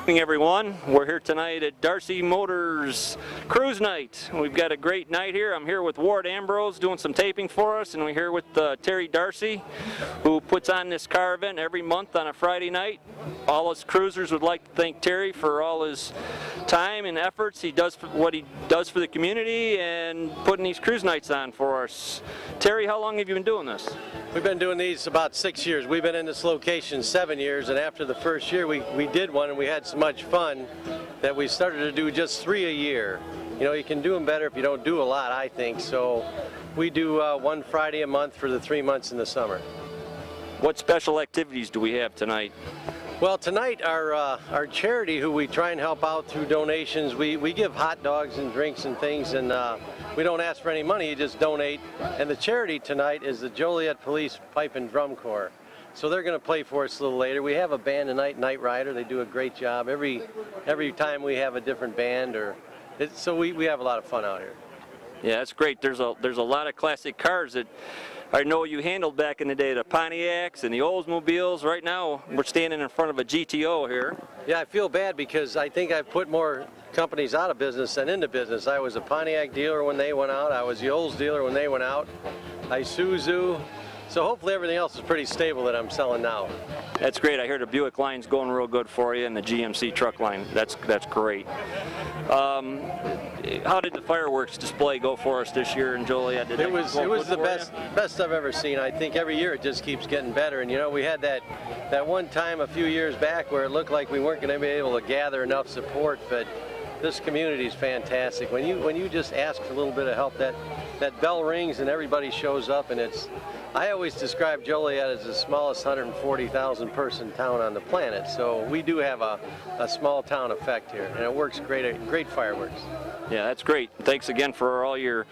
Good evening, everyone. We're here tonight at Darcy Motors Cruise Night. We've got a great night here. I'm here with Ward Ambrose doing some taping for us, and we're here with Terry Darcy, who puts on this car event every month on a Friday night. All us cruisers would like to thank Terry for all his time and efforts he does for what he does for the community and putting these cruise nights on for us. Terry, how long have you been doing this? We've been doing these about 6 years. We've been in this location 7 years, and after the first year we did one and we had so much fun that we started to do just 3 a year. You know, you can do them better if you don't do a lot, I think. So we do one Friday a month for the 3 months in the summer. What special activities do we have tonight? Well, tonight our charity, who we try and help out through donations, we give hot dogs and drinks and things, and we don't ask for any money, you just donate. And the charity tonight is the Joliet Police Pipe and Drum Corps. So they're going to play for us a little later. We have a band tonight, Night Rider. They do a great job. Every time we have a different band, so we have a lot of fun out here. Yeah, that's great. There's a lot of classic cars that I know you handled back in the day, the Pontiacs and the Oldsmobiles. Right now, we're standing in front of a GTO here. Yeah, I feel bad because I think I've put more companies out of business than into business. I was a Pontiac dealer when they went out. I was the Olds dealer when they went out. Isuzu. So hopefully everything else is pretty stable that I'm selling now. That's great. I hear the Buick line's going real good for you, and the GMC truck line. That's great. How did the fireworks display go for us this year in Joliet? It was the best I've ever seen. I think every year it just keeps getting better. And you know, we had that one time a few years back where it looked like we weren't going to be able to gather enough support, but this community is fantastic. When you just ask for a little bit of help, that bell rings and everybody shows up, and I always describe Joliet as the smallest 140,000 person town on the planet, so we do have a small town effect here, and it works great fireworks. Yeah, that's great. Thanks again for all your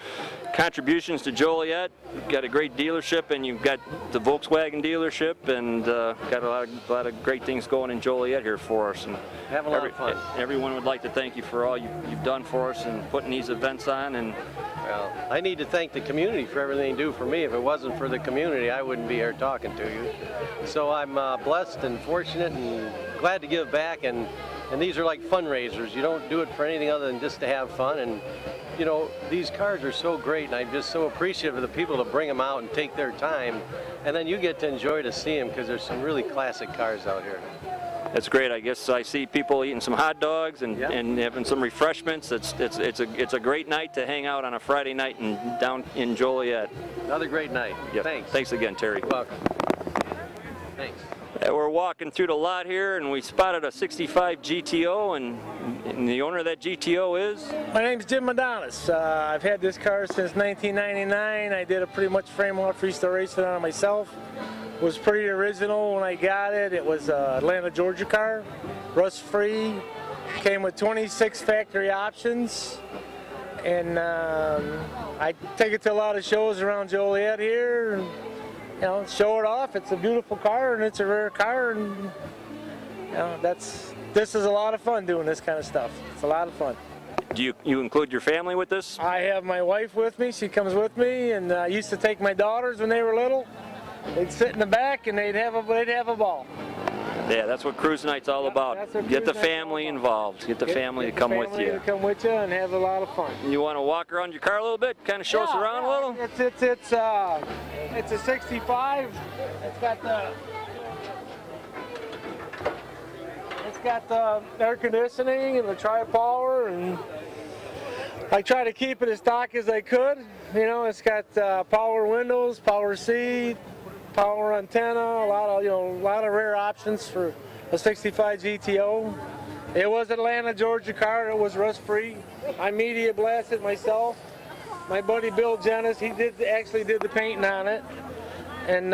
contributions to Joliet. You've got a great dealership, and you've got the Volkswagen dealership, and got a lot of great things going in Joliet here for us. And have a lot of fun. Everyone would like to thank you for all you've done for us and putting these events on. And well, I need to thank the community for everything they do for me. If it wasn't for the community, I wouldn't be here talking to you. So I'm blessed and fortunate and glad to give back, and these are like fundraisers. You don't do it for anything other than just to have fun. And you know, these cars are so great, and I'm just so appreciative of the people to bring them out and take their time, and then you get to enjoy to see them because there's some really classic cars out here. That's great. I guess I see people eating some hot dogs and, yep, and having some refreshments. It's a great night to hang out on a Friday night down in Joliet. Another great night. Yep. Thanks. Thanks again, Terry. You're welcome. Thanks. We're walking through the lot here, and we spotted a 65 GTO, and the owner of that GTO is? My name's Jim Adonis. I've had this car since 1999. I did a pretty much frame-off restoration on it myself. It was pretty original when I got it. It was an Atlanta, Georgia car, rust-free. Came with 26 factory options, and I take it to a lot of shows around Joliet here, and you know, show it off. It's a beautiful car, and it's a rare car, and you know, this is a lot of fun doing this kind of stuff. It's a lot of fun. Do you include your family with this? I have my wife with me. She comes with me, and I used to take my daughters when they were little. They'd sit in the back, and they'd have a ball. Yeah, that's what cruise night's all about. Get the family involved. Get the family to come with you. Come with you and have a lot of fun. You want to walk around your car a little bit? Kind of show us around a little? It's a 65. It's got the air conditioning and the tri-power, and I try to keep it as stock as I could. You know, it's got power windows, power seat, power antenna, a lot of rare options for a 65 GTO. It was Atlanta, Georgia car. It was rust-free. I media blasted myself. My buddy Bill Jennis, he actually did the painting on it, and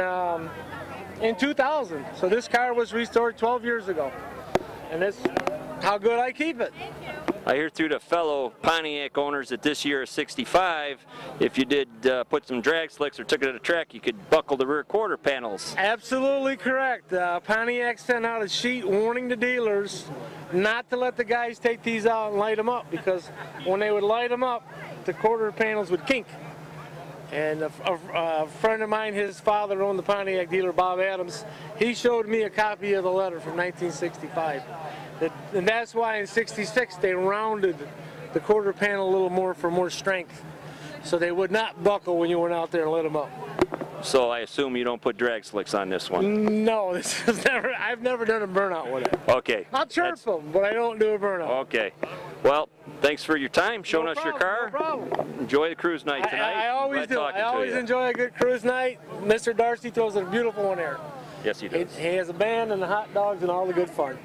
in 2000. So this car was restored 12 years ago, and that's how good I keep it. I hear through the fellow Pontiac owners that this year is 65. If you did put some drag slicks or took it to the track, you could buckle the rear quarter panels. Absolutely correct. Pontiac sent out a sheet warning the dealers not to let the guys take these out and light them up, because when they would light them up, the quarter panels would kink. And a friend of mine, his father owned the Pontiac dealer, Bob Adams. He showed me a copy of the letter from 1965. And that's why in '66 they rounded the quarter panel a little more for more strength, so they would not buckle when you went out there and lit them up. So I assume you don't put drag slicks on this one? No, this is never. I've never done a burnout with it. Okay. I'll chirp them, but I don't do a burnout. Okay. Well, thanks for your time, showing us your car. No problem. Enjoy the cruise night tonight. I always do. I always you. enjoy a good cruise night. Mr. Darcy throws a beautiful one there. Yes, he does. He has a band and the hot dogs and all the good fun.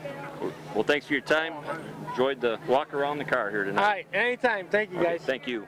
Well, thanks for your time. Enjoyed the walk around the car here tonight. All right, anytime. Thank you, guys. Okay, thank you.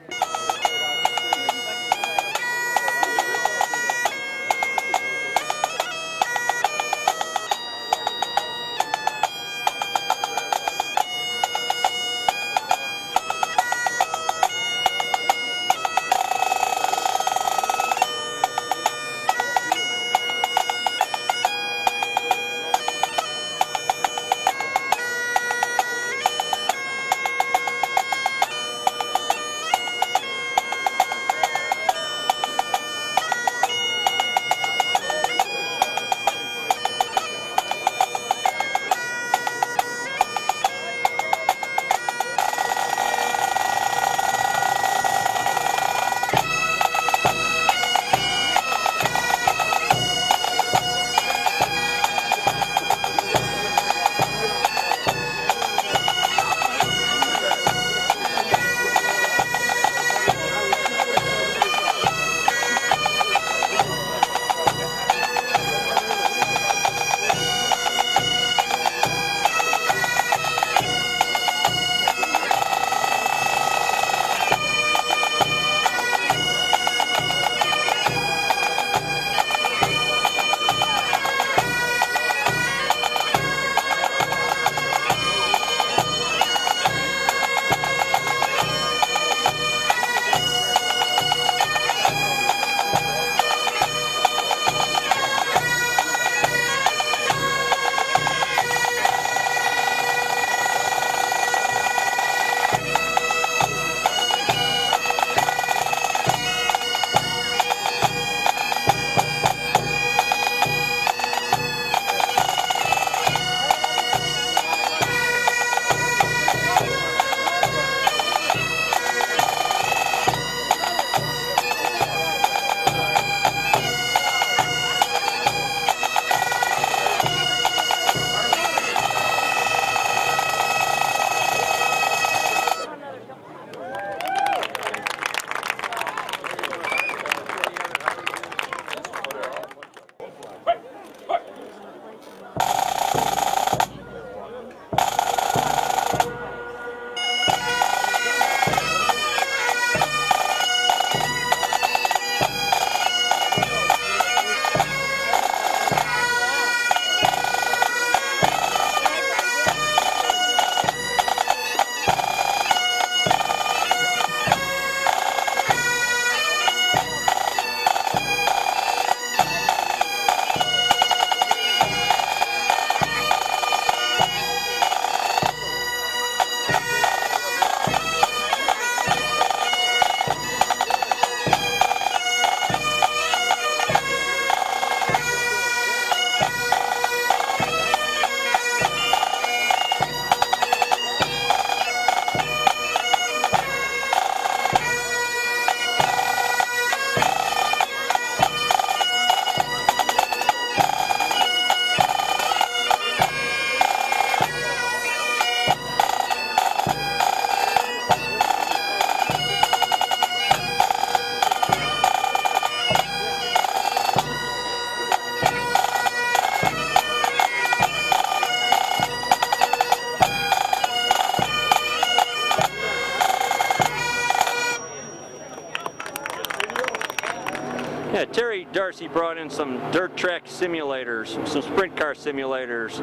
Yeah, Terry Darcy brought in some dirt track simulators, some sprint car simulators.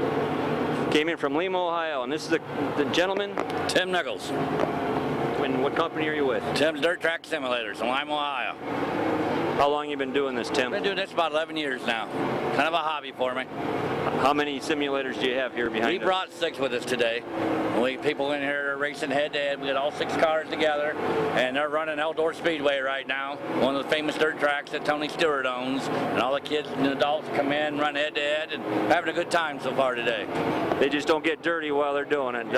Came in from Lima, Ohio, and this is the gentleman? Tim Nichols. And what company are you with? Tim's Dirt Track Simulators in Lima, Ohio. How long you been doing this, Tim? I've been doing this about 11 years now. Kind of a hobby for me. How many simulators do you have here behind us? We brought 6 with us today. People in here are racing head-to-head. We got all 6 cars together, and they're running Outdoor Speedway right now, one of the famous dirt tracks that Tony Stewart owns. And all the kids and adults come in, run head-to-head, and having a good time so far today. They just don't get dirty while they're doing it.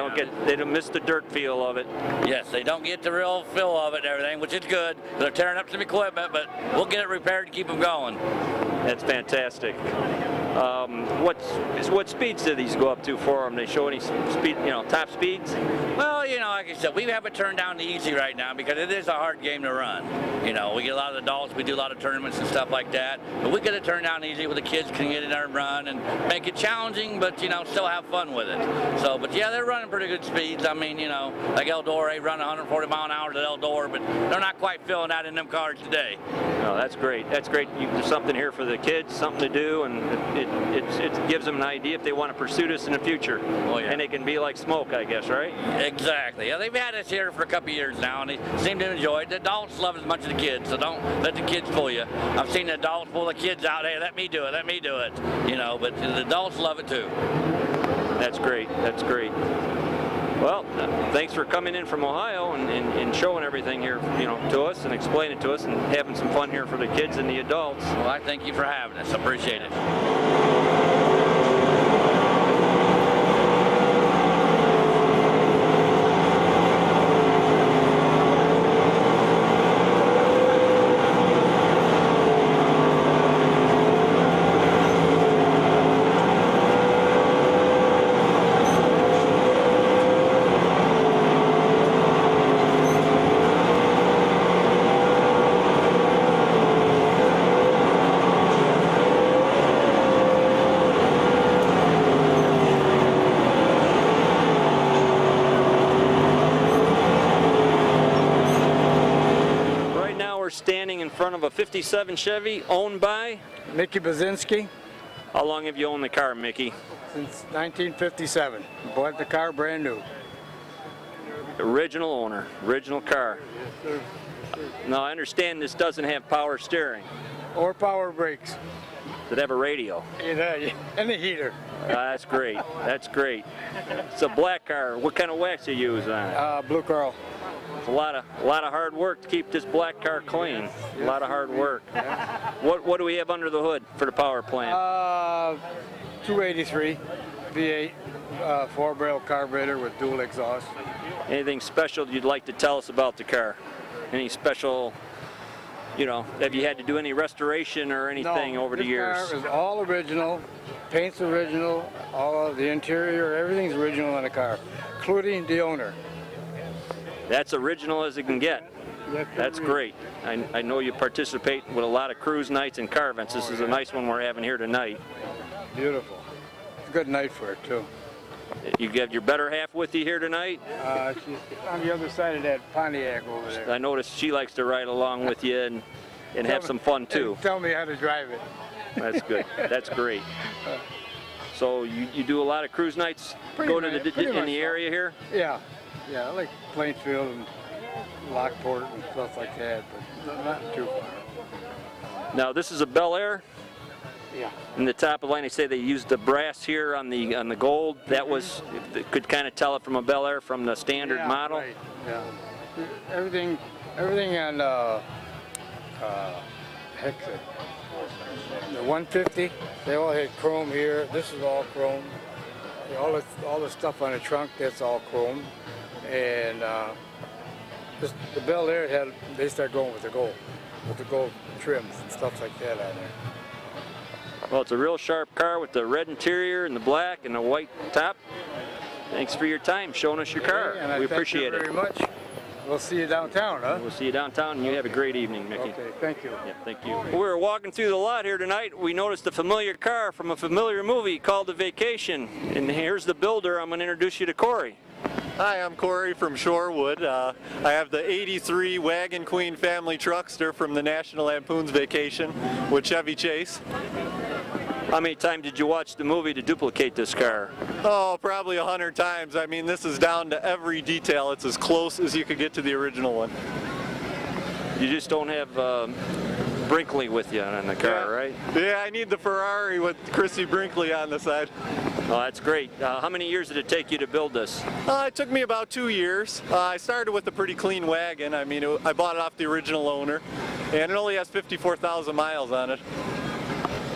They don't miss the dirt feel of it. Yes, they don't get the real feel of it and everything, which is good. They're tearing up some equipment, but we'll get it repaired to keep them going. That's fantastic. What speeds do these go up to for them? They show any speed, top speeds? Well, like I said, we have it turned down to easy right now because it is a hard game to run. We get a lot of adults, we do a lot of tournaments and stuff like that, but we get it turned down easy where the kids can get in there and run and make it challenging, but still have fun with it. So, but yeah, they're running pretty good speeds. I mean, like Eldor, they run 140 mile an hour at Eldor, but they're not quite feeling that in them cars today. Oh, that's great. That's great. There's something here for the kids, something to do, and it gives them an idea if they want to pursue this in the future. Oh, yeah. And it can be like smoke, I guess, right? Exactly. Yeah, they've had us here for a couple of years now, and they seem to enjoy it. The adults love it as much as the kids, so don't let the kids fool you. I've seen the adults pull the kids out. Hey, let me do it. Let me do it. But the adults love it too. That's great. That's great. Well, thanks for coming in from Ohio and showing everything here, to us and explaining to us and having some fun here for the kids and the adults. Well, I thank you for having us. I appreciate it. Standing in front of a 57 Chevy owned by Mickey Bazinski. How long have you owned the car, Mickey? Since 1957. Bought the car brand new. Original owner, original car. Yes, sir. Now I understand this doesn't have power steering. Or power brakes. Does it have a radio? Yeah, and a heater. That's great. That's great. It's a black car. What kind of wax you use on it? Blue Coral. It's a lot of hard work to keep this black car clean. A lot of hard work. What do we have under the hood for the power plant? 283 V8 4-barrel carburetor with dual exhaust. Anything special you'd like to tell us about the car? Any special, have you had to do any restoration or anything over the years? This car is all original, paint's original, all of the interior, everything's original on the car, including the owner. That's original as it can get. That's great. I know you participate with a lot of cruise nights and car events. This is a nice one we're having here tonight. Beautiful. It's a good night for it too. You have your better half with you here tonight? She's on the other side of that Pontiac over there. I noticed she likes to ride along with you and have some fun too. Tell me how to drive it. That's good. That's great. So you do a lot of cruise nights? Go to in the area here? Yeah. Yeah, I like Plainfield and Lockport and stuff like that, but not too far. Now this is a Bel Air. Yeah. In the top of the line, they say they used the brass here on the gold. That was could kind of tell it from a Bel Air from the standard model. Right. Yeah. Everything on heck, the 150. They all had chrome here. This is all chrome. All the stuff on the trunk, that's all chrome. And the Bel Air they start going with the gold trims and stuff like that on there. Well, it's a real sharp car with the red interior and the black and the white top. Thanks for your time showing us your car. And we appreciate it. Thank you very much. We'll see you downtown, huh? We'll see you downtown, and you have a great evening, Mickey. Okay, thank you. Yeah, thank you. We were walking through the lot here tonight. We noticed a familiar car from a familiar movie called The Vacation. And here's the builder. I'm going to introduce you to Corey. Hi, I'm Corey from Shorewood. I have the 83 Wagon Queen family truckster from the National Lampoon's Vacation with Chevy Chase. How many times did you watch the movie to duplicate this car? Oh, probably 100 times. I mean, this is down to every detail. It's as close as you could get to the original one. You just don't have Brinkley with you on the car, right? Yeah, I need the Ferrari with Chrissy Brinkley on the side. Oh, that's great. How many years did it take you to build this? It took me about 2 years. I started with a pretty clean wagon. I mean, I bought it off the original owner, and it only has 54,000 miles on it.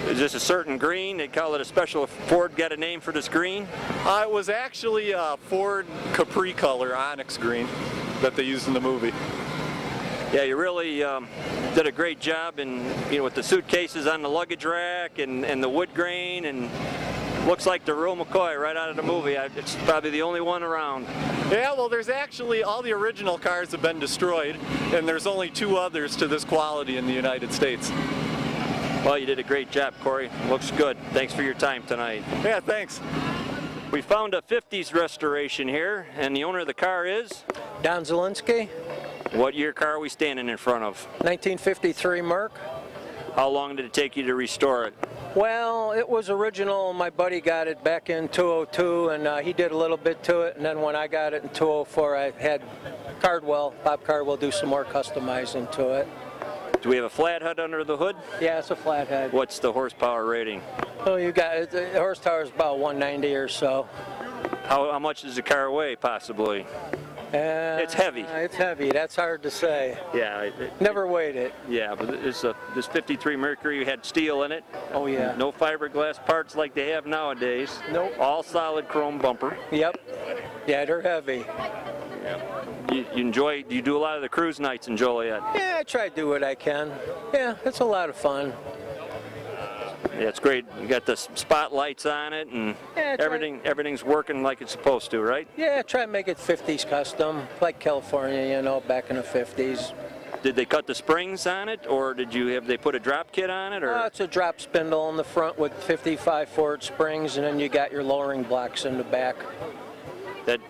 Is this a certain green? They call it a special. Ford got a name for this green? It was actually a Ford Capri color onyx green that they used in the movie. Yeah, you really did a great job in, with the suitcases on the luggage rack and the wood grain, and looks like the real McCoy right out of the movie. It's probably the only one around. Yeah, well, there's actually, all the original cars have been destroyed, and there's only 2 others to this quality in the United States. Well, you did a great job, Corey. Looks good. Thanks for your time tonight. Yeah, thanks. We found a 50s restoration here, and the owner of the car is? Don Zielinski. What year car are we standing in front of? 1953 Merc. How long did it take you to restore it? Well, it was original. My buddy got it back in 202, and he did a little bit to it. And then when I got it in 204, I had Bob Cardwell, do some more customizing to it. Do we have a flat head under the hood? Yeah, it's a flathead. What's the horsepower rating? Oh, you got the horsepower is about 190 or so. How much does the car weigh, possibly? It's heavy. It's heavy. That's hard to say. Yeah. Never weighed it. Yeah, but this 53 Mercury had steel in it. Oh, yeah. No fiberglass parts like they have nowadays. Nope. All solid chrome bumper. Yep. Yeah, they're heavy. You do a lot of the cruise nights in Joliet? Yeah, I try to do what I can. Yeah, it's a lot of fun. Yeah, it's great. You got the spotlights on it, and everything's working like it's supposed to, right? Yeah, try to make it 50s custom, like California, back in the 50s. Did they cut the springs on it, or have they put a drop kit on it? Or? It's a drop spindle in the front with 55 Ford springs, and then you got your lowering blocks in the back.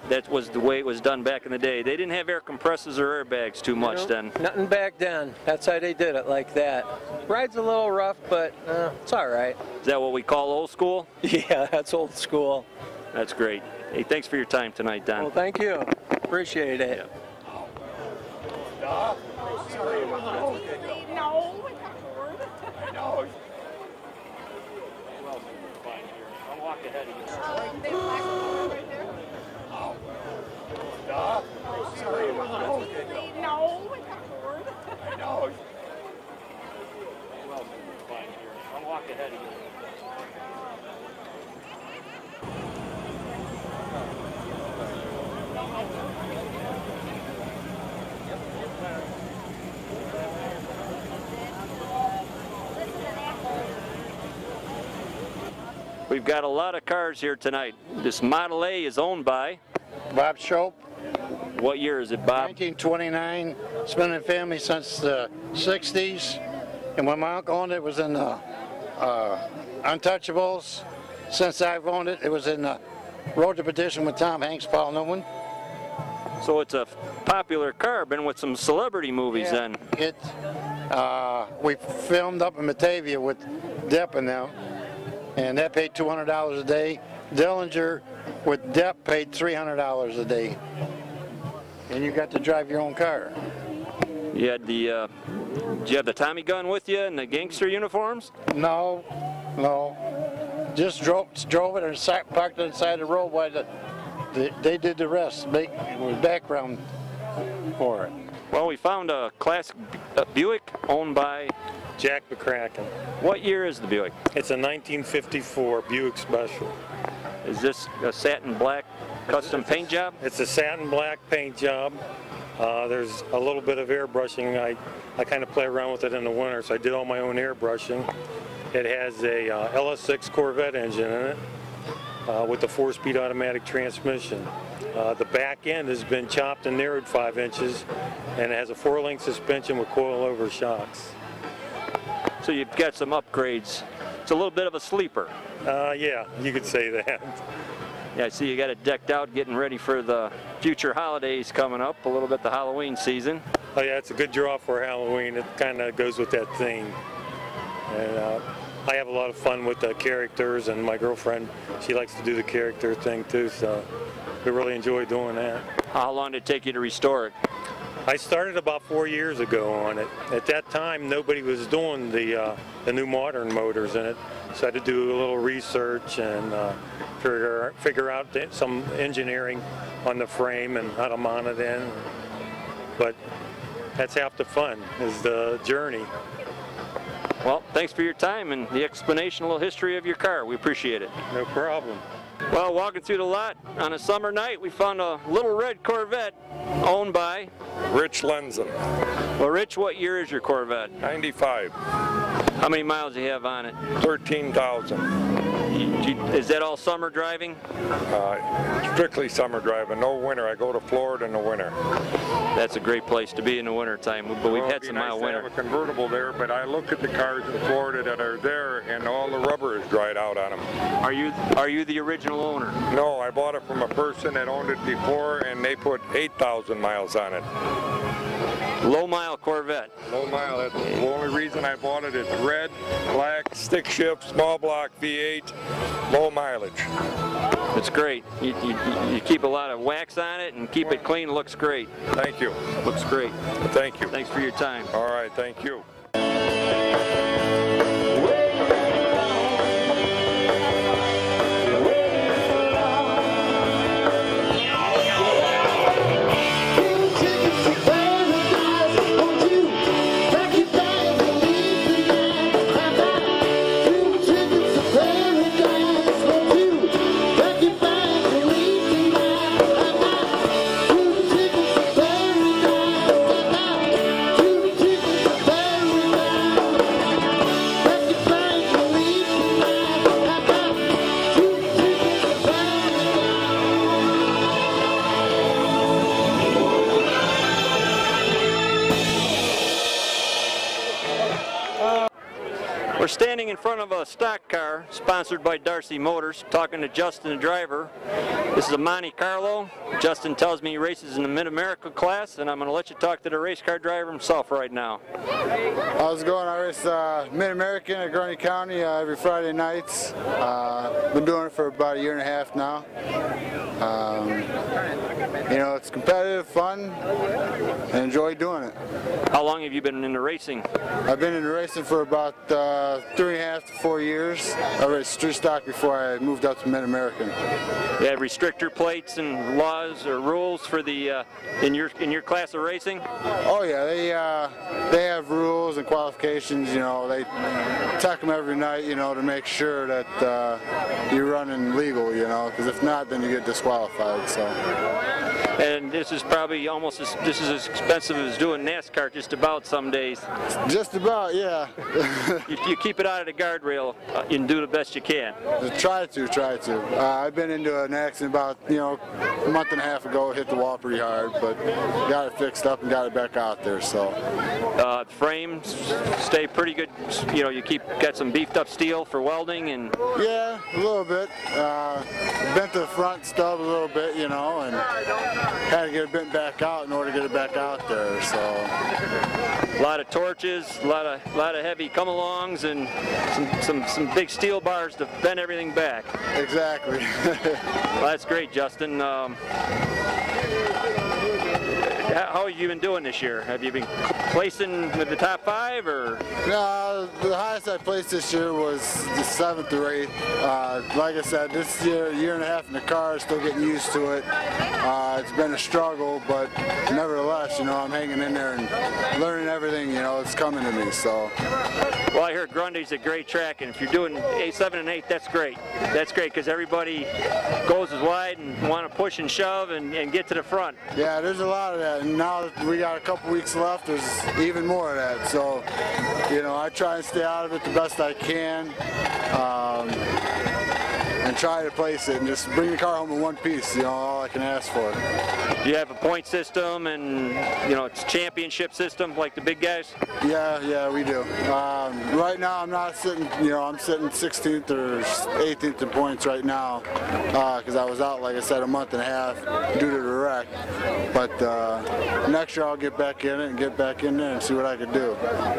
That was the way it was done back in the day. They didn't have air compressors or airbags too much then. Nothing back then. That's how they did it, like that. Ride's a little rough, but it's all right. Is that what we call old school? Yeah, that's old school. That's great. Hey, thanks for your time tonight, Don. Well, thank you. Appreciate it. Yeah. I'll walk ahead of you. I'll walk ahead of you. We've got a lot of cars here tonight. This Model A is owned by? Bob Shope. What year is it, Bob? 1929. It's been in family since the 60s. And when my uncle owned it, it was in the Untouchables. Since I've owned it, it was in the Road to Perdition with Tom Hanks, Paul Newman. So it's a popular car, been with some celebrity movies then. We filmed up in Batavia with Depp and them, and that paid $200 a day. Dillinger with Depp paid $300 a day. And you got to drive your own car. You had did you have the Tommy gun with you and the gangster uniforms? No. Just drove it and parked it inside the road while they did the rest. It was background for it. Well, we found a classic Buick owned by Jack McCracken. What year is the Buick? It's a 1954 Buick Special. Is this a satin black custom paint job? It's a satin black paint job. There's a little bit of airbrushing. I kind of play around with it in the winter, so I did all my own airbrushing. It has a LS6 Corvette engine in it with a 4-speed automatic transmission. The back end has been chopped and narrowed 5 inches, and it has a 4-link suspension with coil-over shocks. So you've got some upgrades. It's a little bit of a sleeper. Yeah, you could say that. Yeah, I see you got it decked out, getting ready for the future holidays coming up, a little bit the Halloween season. Oh yeah, it's a good draw for Halloween. It kind of goes with that theme. And I have a lot of fun with the characters, and my girlfriend, she likes to do the character thing too, so we really enjoy doing that. How long did it take you to restore it? I started about 4 years ago on it. At that time, nobody was doing the new modern motors in it, so I had to do a little research and figure out some engineering on the frame and how to mount it in. But that's half the fun, is the journey. Well, thanks for your time and the explanation, a little history of your car. We appreciate it. No problem. Well, walking through the lot on a summer night, we found a little red Corvette owned by Rich Lenzen. Well, Rich, what year is your Corvette? 95. How many miles do you have on it? 13,000. Is that all summer driving? Strictly summer driving, no winter. I go to Florida in the winter. That's a great place to be in the winter time, but we've had some mild winter. I have a convertible there, but I look at the cars in Florida that are there, and all the rubber is dried out on them. Are you the original owner? No, I bought it from a person that owned it before, and they put 8,000 miles on it. Low mile Corvette. Low mile. That's the only reason I bought it. It's red, black, stick shift, small block V8, low mileage. It's great. You keep a lot of wax on it and keep it clean. Looks great. Thank you. Looks great. Thank you. Thanks for your time. All right. Thank you. We're standing in front of a stock car sponsored by Darcy Motors, talking to Justin, the driver. This is a Monte Carlo. Justin tells me he races in the Mid-America class, and I'm going to let you talk to the race car driver himself right now. How's it going? I race Mid-American at Grundy County every Friday nights. Been doing it for about a year and a half now. You know, it's competitive, fun, and enjoy doing it. How long have you been into racing? I've been into racing for about 3.5 to 4 years. I raced street stock before I moved up to Mid-American. You have restrictor plates and laws or rules for the in your class of racing? Oh yeah, they have rules and qualifications. You know, they check them every night. You know, to make sure that you're running legal. You know, because if not, then you get disqualified. So. And this is probably almost this is as expensive as doing NASCAR just about some days. Just about, yeah. you keep it out of the guardrail and do the best you can. Try to. I've been into an accident about, you know, a month and a half ago. Hit the wall pretty hard, but got it fixed up and got it back out there. So. Frames stay pretty good. You know, got some beefed up steel for welding and. Yeah, a little bit. Bent the front stub a little bit, you know, and had to get it bent back out in order to get it back out there. So. A lot of torches, a lot of heavy come-alongs, and some big steel bars to bend everything back. Exactly. Well, that's great, Justin. How have you been doing this year? Have you been placing with the top 5, or? No, the highest I placed this year was the 7th or 8th. Like I said, this year, a year and a half in the car, still getting used to it. It's been a struggle, but nevertheless, you know, I'm hanging in there and learning everything. You know, it's coming to me. So. Well, I heard Grundy's a great track, and if you're doing 7 and 8, that's great. That's great because everybody goes as wide and want to push and shove and get to the front. Yeah, there's a lot of that. And now that we got a couple weeks left, there's even more of that. So, you know, I try and stay out of it the best I can, and try to place it and just bring the car home in one piece. You know, all I can ask for. Do you have a point system and, you know, it's championship system like the big guys? Yeah, we do. Right now, I'm not sitting. You know, I'm sitting 16th or 18th in points right now because I was out, like I said, a month and a half due to the wreck. But next year I'll get back in it and get back in there and see what I can do.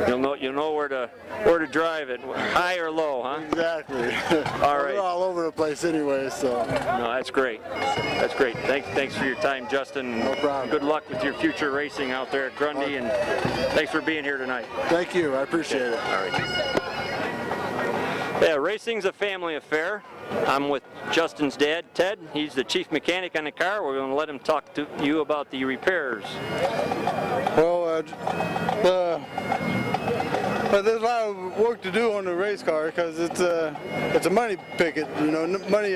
You'll know where to drive it, high or low, huh? Exactly. All right. We're all over the place anyway, so. No, that's great. That's great. Thanks for your time, Justin. No problem. Good luck with your future racing out there at Grundy, and thanks for being here tonight. Thank you. I appreciate it. All right. Yeah, racing's a family affair. I'm with Justin's dad, Ted. He's the chief mechanic on the car. We're going to let him talk to you about the repairs. Well, there's a lot of work to do on the race car because it's a money picket, you know, money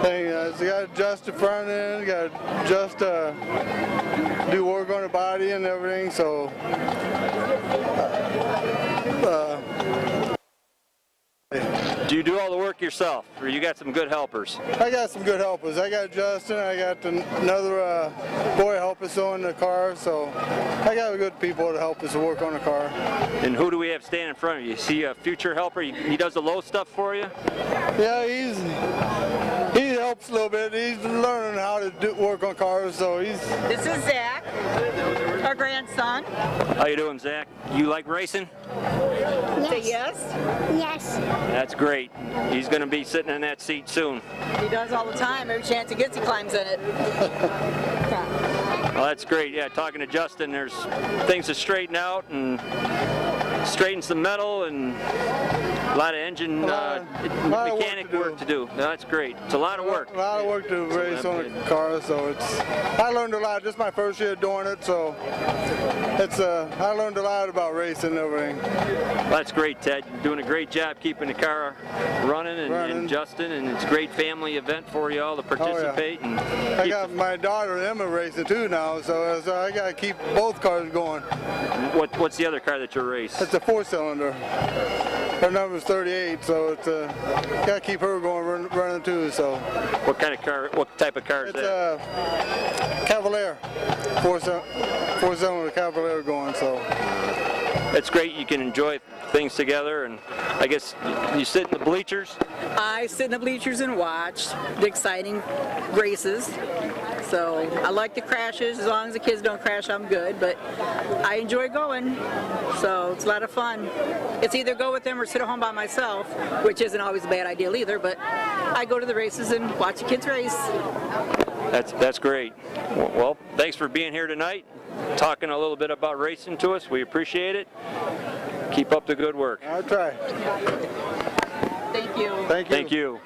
thing. So you got to adjust the front end, you got to adjust, do work on the body and everything. So. Do you do all the work yourself, or you got some good helpers? I got some good helpers. I got Justin, I got another boy help us on the car, so I got good people to help us work on the car. And who do we have standing in front of you? You see a future helper? He does the low stuff for you? Yeah, he helps a little bit. He's learning how to work on cars, so he's... This is Zach, our grandson. How you doing, Zach? You like racing? Yes. Say yes? Yes. That's great. He's going to be sitting in that seat soon. He does all the time. Every chance he gets, he climbs in it. Well, that's great. Yeah, talking to Justin, there's things to straighten out and straighten some metal and a lot of engine mechanic work to do. No, that's great. It's a lot of work. A lot of work to race on the car, so I learned a lot. This is my first year doing it, so I learned a lot about racing and everything. Well, that's great, Ted. You're doing a great job keeping the car running and Justin, and it's a great family event for you all to participate. Oh, yeah. I got my daughter Emma racing too now, so I got to keep both cars going. What's the other car that you race? It's a 4-cylinder. Her number's 38, so it's got to keep her going running too. So. What kind of car? What type of car is that? It's a Cavalier, 4-cylinder Cavalier going. So. It's great. You can enjoy things together, and I guess you sit in the bleachers. I sit in the bleachers and watch the exciting races. So I like the crashes. As long as the kids don't crash, I'm good. But I enjoy going, so it's a lot of fun. It's either go with them or sit at home by myself, which isn't always a bad idea either. But I go to the races and watch the kids race. That's great. Well, thanks for being here tonight, talking a little bit about racing to us. We appreciate it. Keep up the good work. I'll try. Thank you. Thank you. Thank you.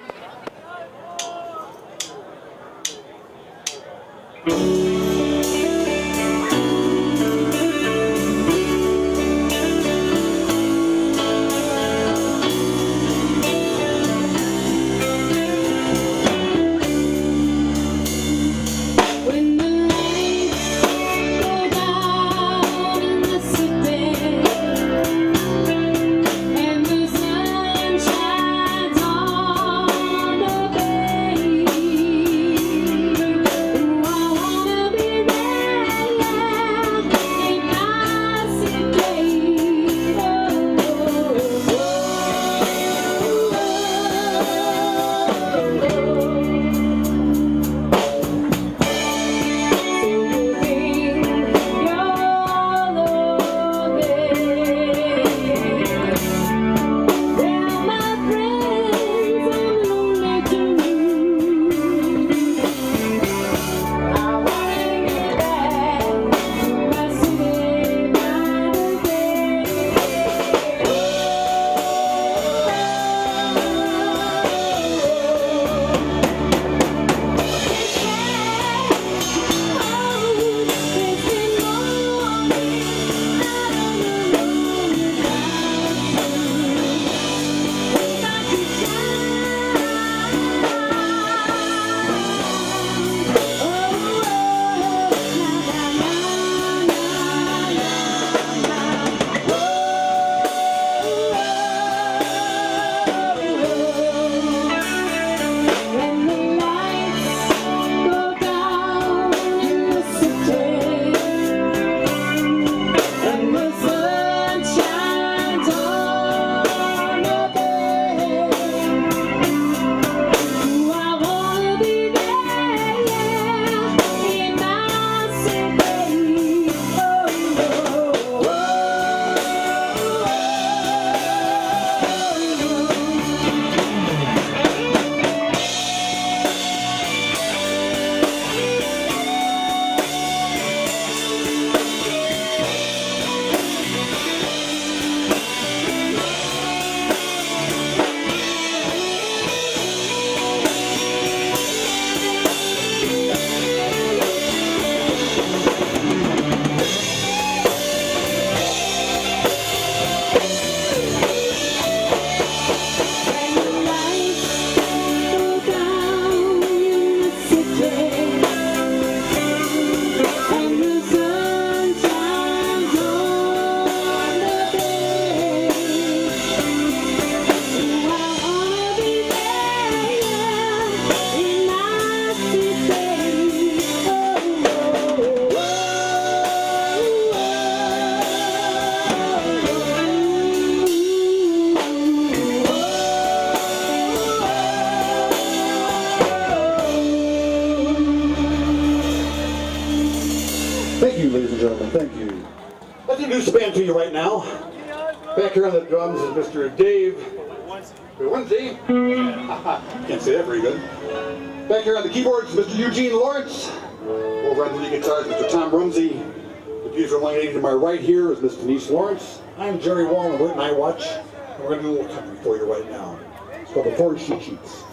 I wanna you, ladies and gentlemen. Thank you. Let's introduce the band to you right now. Back here on the drums is Mr. Dave. Wednesday. Can't say that very good. Back here on the keyboards, Mr. Eugene Lawrence. Over on the lead guitars, Mr. Tom Rumsey. The beautiful young lady to my right here is Miss Denise Lawrence. I'm Jerry Wall, and we're at Night Watch. And we're going to do a little country for you right now. It's called the 4 Sheet Sheets.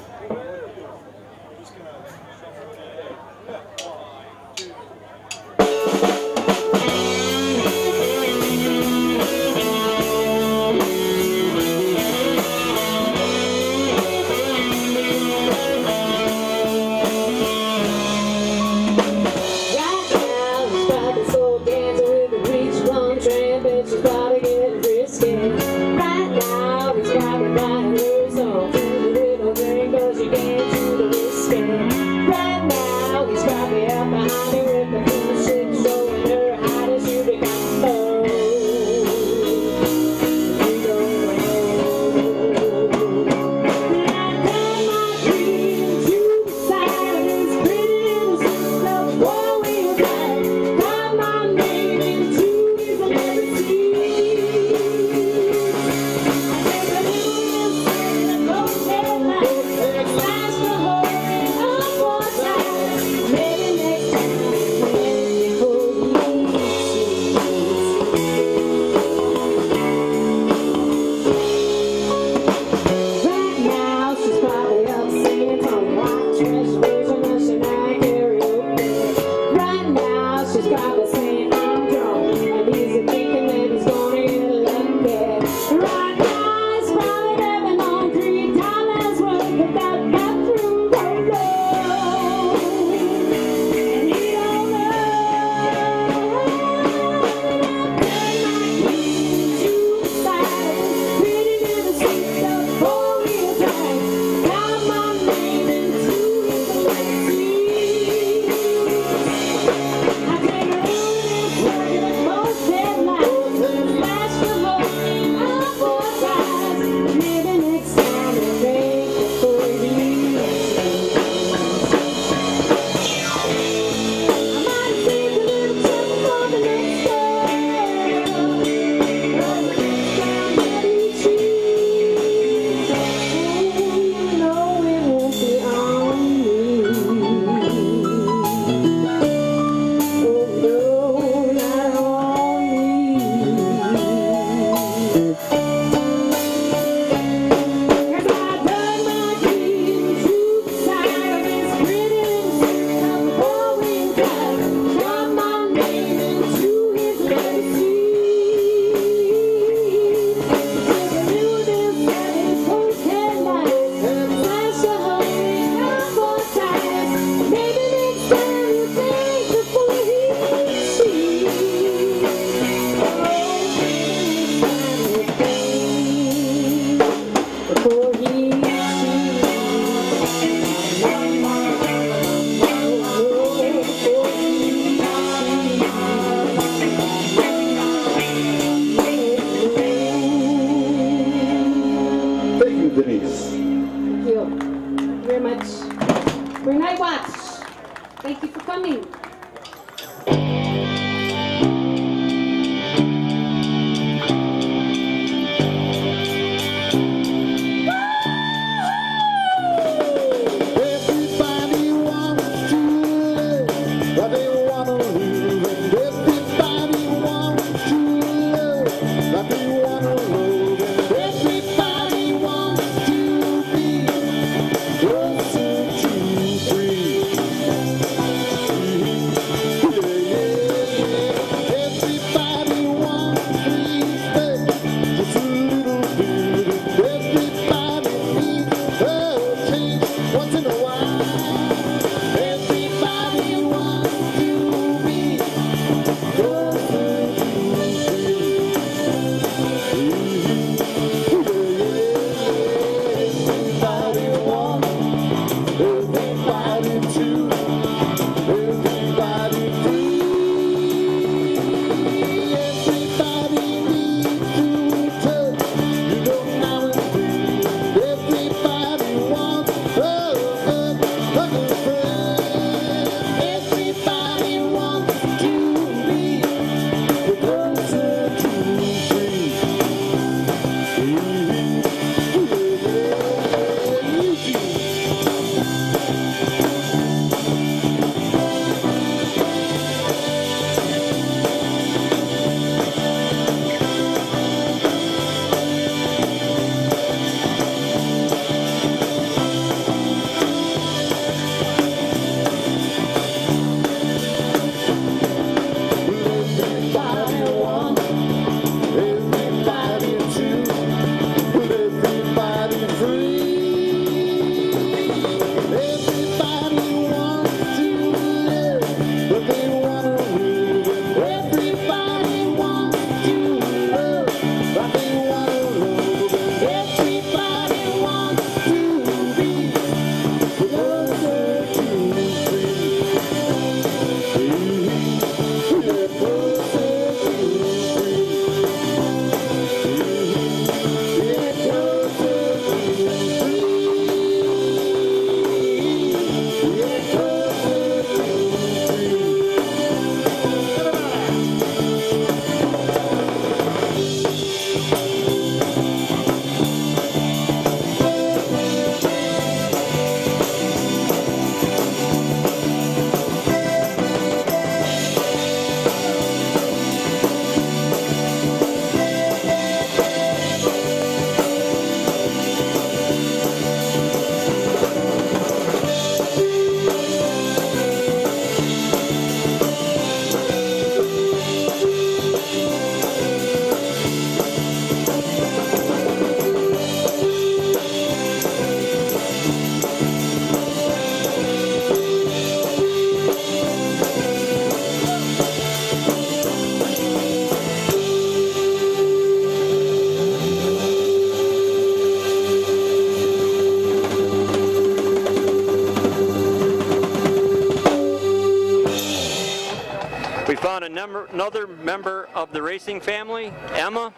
another member of the racing family, Emma.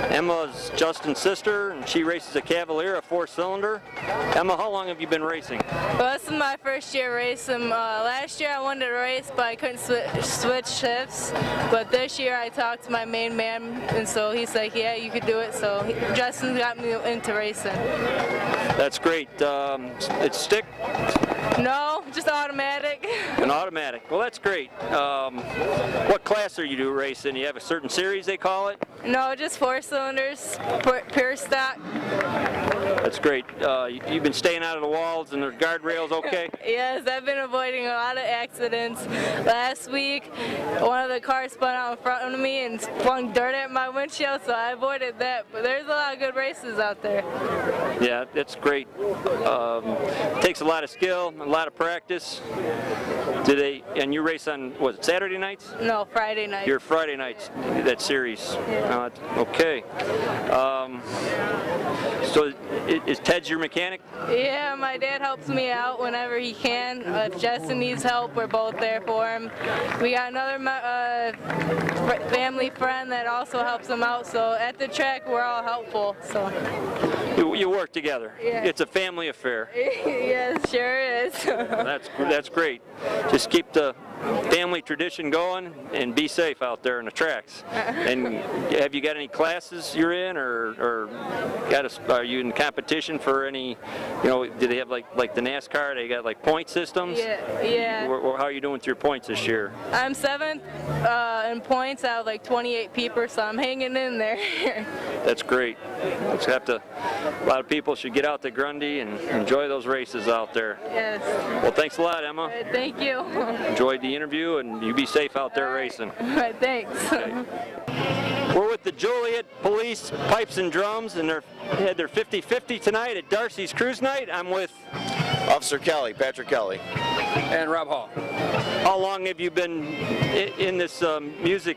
Emma's Justin's sister, and she races a Cavalier, a 4-cylinder. Emma, how long have you been racing? Well, this is my first year racing. Last year I wanted to race, but I couldn't switch shifts. But this year I talked to my main man, and so he's like, yeah, you could do it. So Justin got me into racing. That's great. It's stick? No, just automatic. An automatic. Well, that's great. What class are you racing? You have a certain series, they call it? No, just 4 cylinders, pure stock. That's great. You've been staying out of the walls and the guardrails, okay? Yes, I've been avoiding a lot of accidents. Last week, one of the cars spun out in front of me and flung dirt at my windshield, so I avoided that. But there's a lot of good races out there. Yeah, that's great. Takes a lot of skill, a lot of practice. And you race on, was it Saturday nights? No, Friday nights. Your Friday nights, that series. Yeah. Okay. So is Ted's your mechanic? Yeah, my dad helps me out whenever he can. If Justin needs help, we're both there for him. We got another family friend that also helps him out, so at the track we're all helpful. So you work together. Yeah. It's a family affair. Yes, sure is. That's great. Just keep the family tradition going and be safe out there in the tracks. And have you got any classes you're in, or are you in competition for any, do they have like the NASCAR, they got like point systems? Yeah. How are you doing with your points this year? I'm 7th in points out of like 28 people, so I'm hanging in there. That's great. A lot of people should get out to Grundy and enjoy those races out there. Yes. Well, thanks a lot, Emma. All right, thank you. Enjoyed the interview, and you be safe out there racing. All right, thanks. Okay. We're with the Joliet Police Pipes and Drums, and they had their 50-50 tonight at Darcy's Cruise Night. I'm with Officer Kelly, Patrick Kelly. And Rob Hall. How long have you been in this music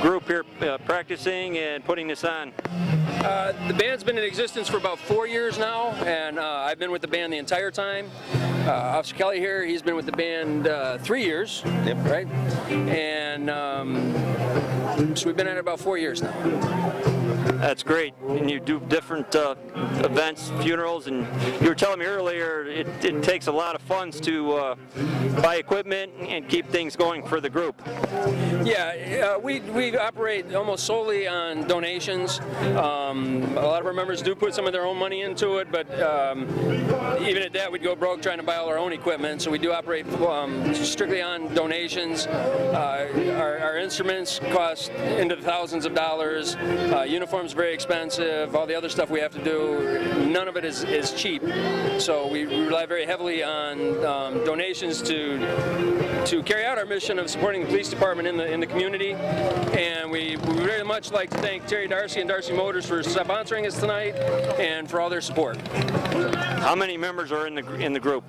group here practicing and putting this on? The band's been in existence for about 4 years now, and I've been with the band the entire time. Officer Kelly here, he's been with the band 3 years, right? And so we've been at it about 4 years now. That's great. And you do different events, funerals, and you were telling me earlier it takes a lot of funds to buy equipment and keep things going for the group. Yeah, we operate almost solely on donations. A lot of our members do put some of their own money into it, but even at that, we'd go broke trying to buy all our own equipment. So we do operate strictly on donations. Our instruments cost into the thousands of dollars. Uniforms very expensive. All the other stuff we have to do, none of it is cheap. So we rely very heavily on donations to carry out our mission of supporting the police department in the community. And we very much like to thank Terry Darcy and Darcy Motors for sponsoring us tonight and for all their support. How many members are in the group?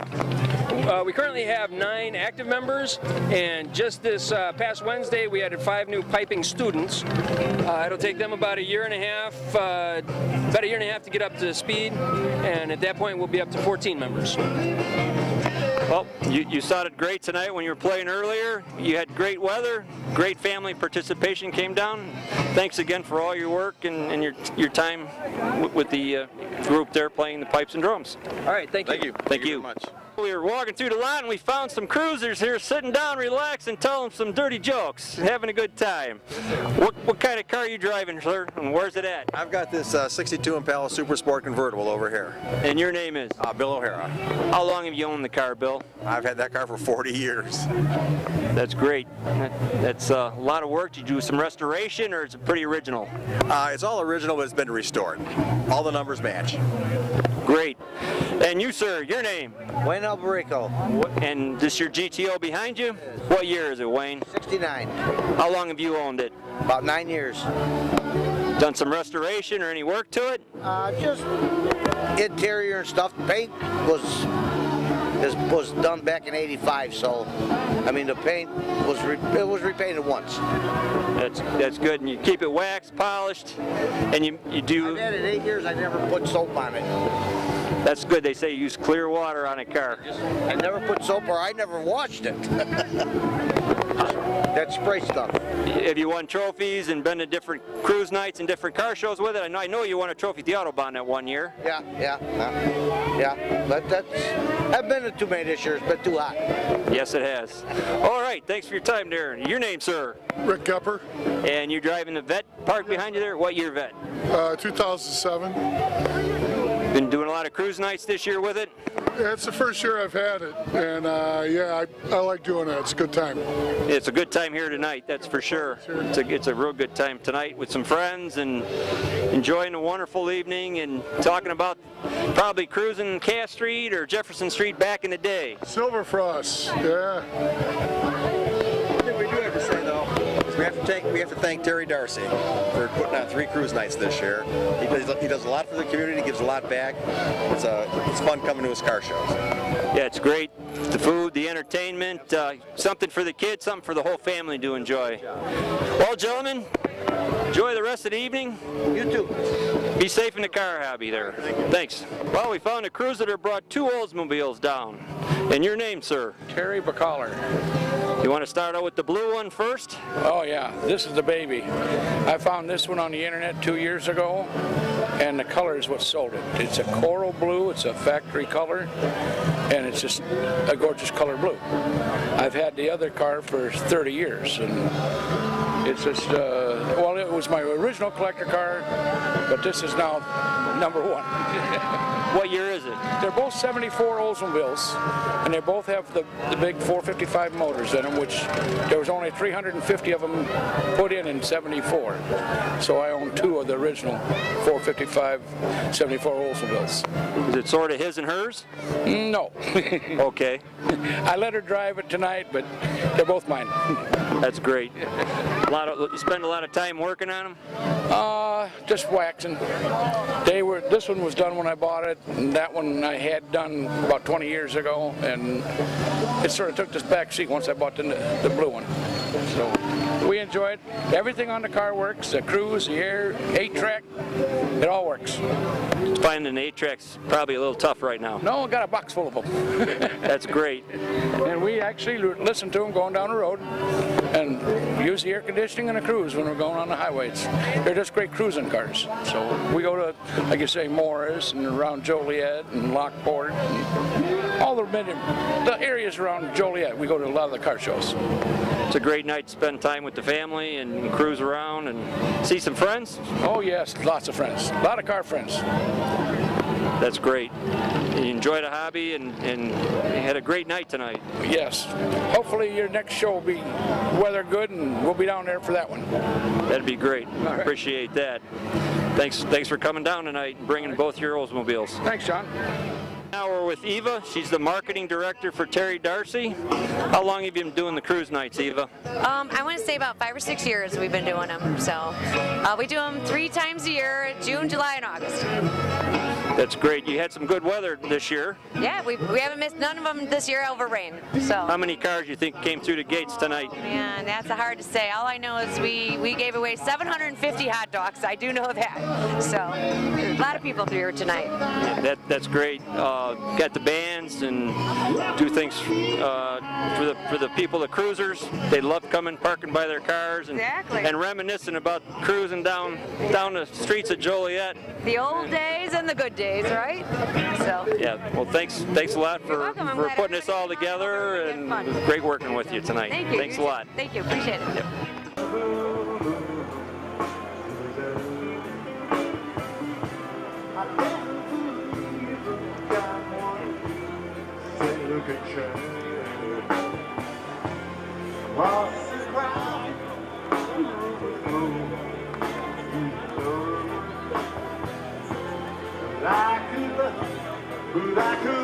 We currently have 9 active members, and just this past Wednesday we added 5 new piping students. It'll take them about a year and a half to get up to speed, and at that point we'll be up to 14 members. Well, you sounded great tonight when you were playing earlier. You had great weather, great family participation came down. Thanks again for all your work and your time with the group there playing the pipes and drums. All right, thank you. Thank you very much. We were walking through the lot and we found some cruisers here sitting down, relaxing, telling some dirty jokes, having a good time. What kind of car are you driving, sir, and where's it at? I've got this 62 Impala Super Sport convertible over here. And your name is? Bill O'Hara. How long have you owned the car, Bill? I've had that car for 40 years. That's great. That's a lot of work. Did you do some restoration, or is it pretty original? It's all original, but it's been restored. All the numbers match. Great. And you, sir, your name? Wayne Alberico. And this your GTO behind you? What year is it, Wayne? 69. How long have you owned it? About 9 years. Done some restoration or any work to it? Just interior and stuff. Paint was done back in '85, so I mean the paint was repainted once. That's good, and you keep it waxed, polished, and you do. I've had it 8 years. I never put soap on it. That's good. They say use clear water on a car. I never put soap, or I never washed it. that spray stuff. Have you won trophies and been to different cruise nights and different car shows with it? I know you won a trophy at the Autobahn that one year. Yeah. But I've been to too many this year. It's been too hot. Yes, it has. All right, thanks for your time, Darren. Your name, sir? Rick Gupper. And you're driving the Vet parked behind you there? What year Vet? 2007. Been doing a lot of cruise nights this year with it? It's the first year I've had it, and yeah, I like doing it. It's a good time. It's a good time here tonight, that's for sure. It's a real good time tonight with some friends and enjoying a wonderful evening and talking about probably cruising Cass Street or Jefferson Street back in the day. Silver Frost, yeah. What we do have to say though is we have to thank Terry Darcy for putting on 3 cruise nights this year. He does a lot for the community, gives a lot back. It's fun coming to his car shows. Yeah, it's great. The food, the entertainment, something for the kids, something for the whole family to enjoy. Well, gentlemen, enjoy the rest of the evening. You too. Be safe in the car hobby there. Thanks. Well, we found a cruiser that brought 2 Oldsmobiles down. And your name, sir? Terry Bacaller. You want to start out with the blue one first? Oh yeah, this is the baby. I found this one on the internet 2 years ago, and the color is what sold it. It's a coral blue, it's a factory color, and it's just a gorgeous color blue. I've had the other car for 30 years, and it's just, well, it was my original collector car, but this is now #1. What year is it? They're both 74 Oldsmobiles, and they both have the big 455 motors in them, which there was only 350 of them put in 74. So I own 2 of the original 455 74 Oldsmobiles. Is it sort of his and hers? No. Okay. I let her drive it tonight, but they're both mine. That's great. You spend a lot of time working on them? Just waxing. This one was done when I bought it, and that one I had done about 20 years ago, and it sort of took this back seat once I bought the blue one. So we enjoy it. Everything on the car works, the cruise, the air, 8-track, it all works. Finding an 8-track's probably a little tough right now. No, I got a box full of them. That's great. And we actually listen to them going down the road and use the air conditioning and the cruise when we're going on the highways. They're just great cruising cars. So we go to, like you say, Morris and around Joliet and Lockport and all the areas around Joliet. We go to a lot of the car shows. It's a great night to spend time with the family and cruise around and see some friends? Oh yes, lots of friends. A lot of car friends. That's great. You enjoyed a hobby and had a great night tonight. Yes. Hopefully your next show will be weather good and we'll be down there for that one. That'd be great. Right. Appreciate that. Thanks for coming down tonight and bringing both your Oldsmobiles. Thanks, John. Now we're with Eva. She's the marketing director for Terry Darcy. How long have you been doing the cruise nights, Eva? I want to say about 5 or 6 years we've been doing them. So we do them 3 times a year, June, July, and August. That's great. You had some good weather this year. Yeah, we haven't missed none of them this year over rain. So. How many cars do you think came through the gates tonight? Man, that's hard to say. All I know is we gave away 750 hot dogs. I do know that. So a lot of people through here tonight. Yeah, that's great. Got the bands and do things for the people, the cruisers. They love coming, parking by their cars, and reminiscing about cruising down the streets of Joliet. The old days and the good days, right? So. Yeah. Well, thanks a lot for putting this all together, and it was great working with you tonight. Thank you. Thanks a lot. Thank you. Appreciate it. Yep. I could